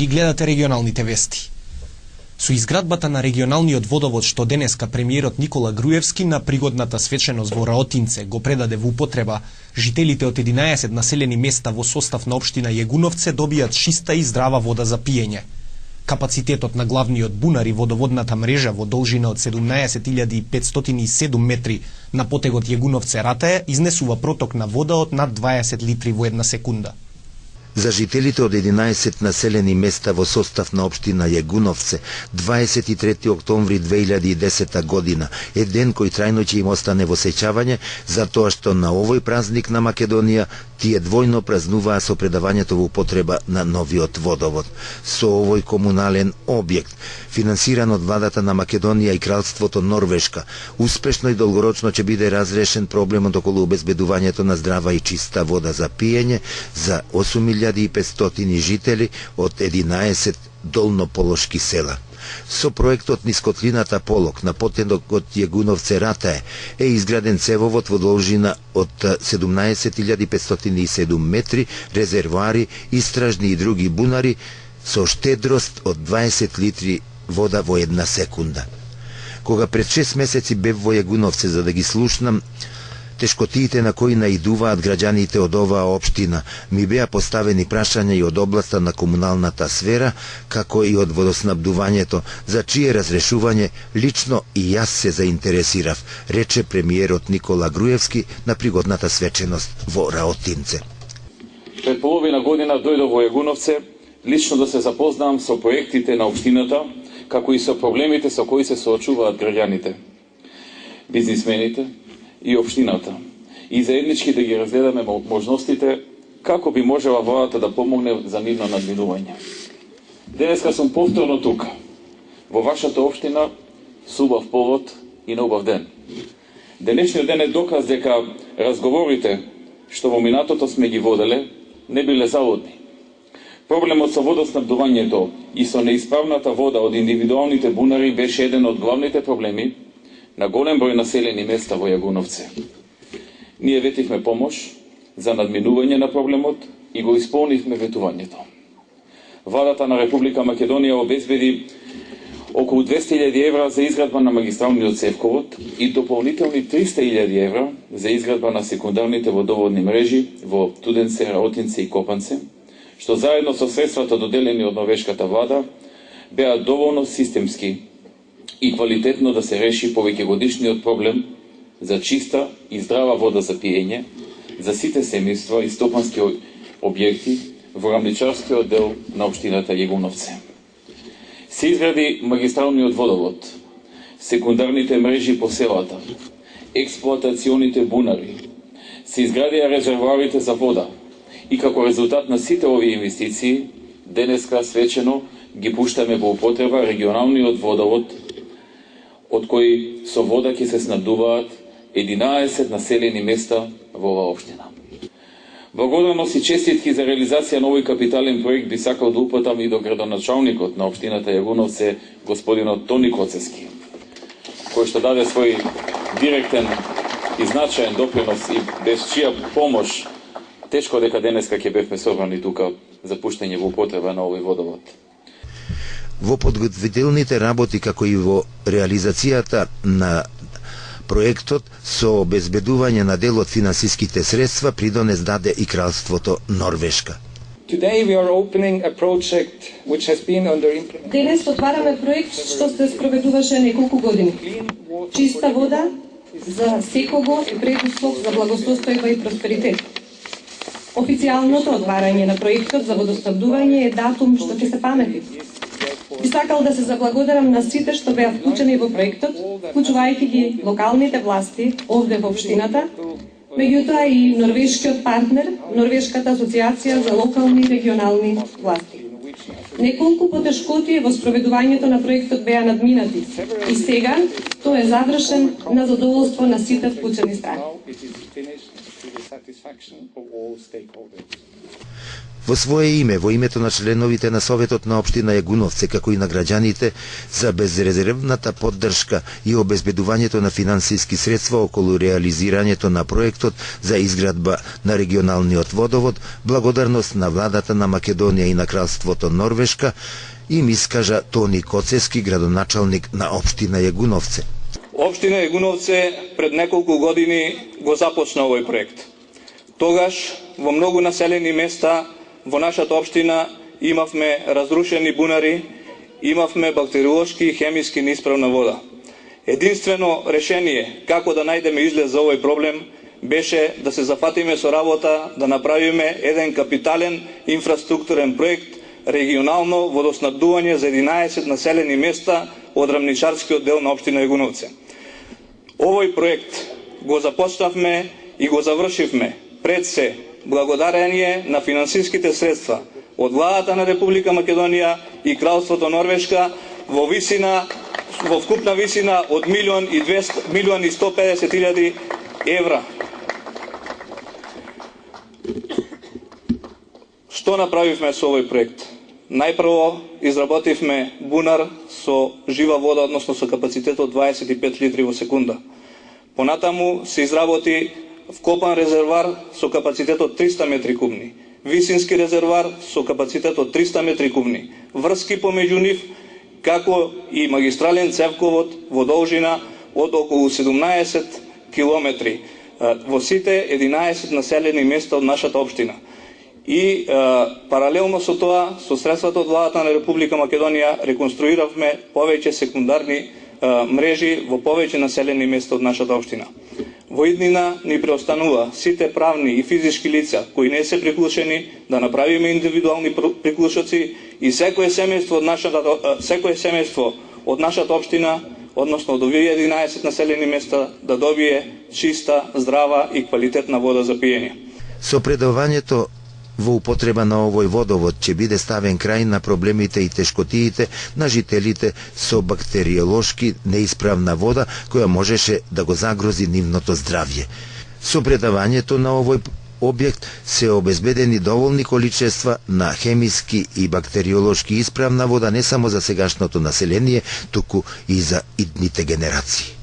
ги гледате регионалните вести. Со изградбата на регионалниот водовод што денеска премиерот Никола Груевски на пригодната свеченост во Раотинце го предаде во употреба, жителите од 11 населени места во состав на општина Јегуновце добијат чиста и здрава вода за пиење. Капацитетот на главниот бунар и водоводната мрежа во должина од 17.507 метри на потегот Јегуновце-Ратаја изнесува проток на вода од над 20 литри во една секунда. За жителите од 11 населени места во состав на општина Јегуновце, 23. октомври 2010 година е ден кој трајно ќе им остане во сеќавање, затоа што на овој празник на Македонија тие двојно празнуваа со предавањето во употреба на новиот водовод. Со овој комунален објект, финансиран од владата на Македонија и кралството Норвешка, успешно и долгорочно ќе биде разрешен проблемот околу обезбедувањето на здрава и чиста вода за пиење за 8.500 жители од 11 долнополошки села. Со проектот низ котлината Полок на потегот Јегуновце-Ратаја е изграден цевовод во должина од 17.507 метри, резервоари, истражни и други бунари со штедрост од 20 литри вода во една секунда. Кога пред 6 месеци бев во Јегуновце за да ги слушнам тешкотиите на кои наидуваат граѓаните од оваа општина, ми беа поставени прашања и од областа на комуналната сфера, како и од водоснабдувањето, за чие разрешување лично и јас се заинтересирав, рече премиерот Никола Груевски на пригодната свеченост во Раотинце. Пред половина година дојдов во Јегуновце лично да се запознам со проектите на општината, како и со проблемите со кои се соочуваат граѓаните, бизнисмените и општината, и заеднички да ги разгледаме можностите како би можела владата да помогне за нивно надминување. Денеска сум повторно тука, во вашата општина, со убав повод и на убав ден. Денешниот ден е доказ дека разговорите што во минатото сме ги воделе не биле залудни. Проблемот со водоснабдувањето и со неисправната вода од индивидуалните бунари беше еден од главните проблеми на голем број населени места во Јегуновце. Ние ветивме помош за надминување на проблемот и го исполнивме ветувањето. Владата на Република Македонија обезбеди околу 200.000 евра за изградба на магистралниот цевковод и дополнителни 300.000 евра за изградба на секундарните водоводни мрежи во Туденце, Раотинце и Копанце, што заедно со средствата доделени од норвешката влада беа доволно системски и квалитетно да се реши повеќегодишниот проблем за чиста и здрава вода за пиење за сите семејства и стопански објекти во рамничарскиот дел на општината Јегуновце. Се изгради магистралниот водовод, секундарните мрежи по селата, експлоатационите бунари, се изградија резервоарите за вода и како резултат на сите овие инвестиции, денеска свечено ги пуштаме во употреба регионалниот водовод, од кој со вода ќе се снабдуваат 11 населени места во оваа општина. Благодарност и честитки за реализација на овој капитален проект би сакал да упатам и до градоначалникот на општината Јегуновце, господинот Тони Коцевски, кој што даде свој директен и значаен допринос и без чија помош тешко дека денеска ќе бевме собрани тука за пуштање во употреба на овој водовод. Во подготвителните работи, како и во реализацијата на проектот со обезбедување на дел од финансиските средства придонес даде и кралството Норвешка. Денес отвараме проект што се спроведуваше неколку години. Чиста вода за секого е предуслов за благосостојба и просперитет. Официјалното отварање на проектот за водоснабдување е датум што ќе се памети. Би сакал да се заблагодарам на сите што беа вклучени во проектот, вклучувајќи ги локалните власти овде во општината, меѓутоа и норвешкиот партнер, Норвешката асоциација за локални и регионални власти. Неколку потешкотии во спроведувањето на проектот беа надминати и сега тој е завршен на задоволство на сите вклучени страни. Во свое име, во името на членовите на Советот на општина Јагуновце, како и на граѓаните, за безрезервната поддршка и обезбедувањето на финансиски средства околу реализирањето на проектот за изградба на регионалниот водовод, благодарност на владата на Македонија и на кралството Норвешка, им искажа Тони Коцески, градоначалник на општина Јагуновце. Општина Јагуновце пред неколку години го започна овој проект. Тогаш во многу населени места во нашата општина имавме разрушени бунари, имавме бактериолошки и хемиски неисправна вода. Единствено решение како да најдеме излез за овој проблем беше да се зафатиме со работа, да направиме еден капитален инфраструктурен проект, регионално водоснабдување за 11 населени места од рамничарскиот дел на општина Јагуновце. Овој проект го започнавме и го завршивме пред се благодарение на финансиските средства од владата на Република Македонија и Кралството Норвешка во вкупна висина од 1.150.000 евра. Што направивме со овој проект? Најпрво изработивме бунар со жива вода, односно со капацитет од 25 литри во секунда. Понатаму се изработи вкопан резервар со капацитет од 300 метри кубни, висински резервар со капацитет од 300 метри кубни, врски помеѓу нив, како и магистрален цевковод во должина од околу 17 километри во сите 11 населени места од нашата општина. И паралелно со тоа, со средствата од владата на Република Македонија, реконструиравме повеќе секундарни мрежи во повеќе населени места од нашата општина. Во иднина ни преостанува сите правни и физички лица кои не се приклучени да направиме индивидуални приклучоци и секое семејство од нашата општина, односно од овие 11 населени места, да добие чиста, здрава и квалитетна вода за пиење. Со предавањето во употреба на овој водовод ќе биде ставен крај на проблемите и тешкотиите на жителите со бактериолошки неисправна вода која можеше да го загрози нивното здравје. Со предавањето на овој објект се обезбедени доволни количества на хемиски и бактериолошки исправна вода не само за сегашното население, туку и за идните генерации.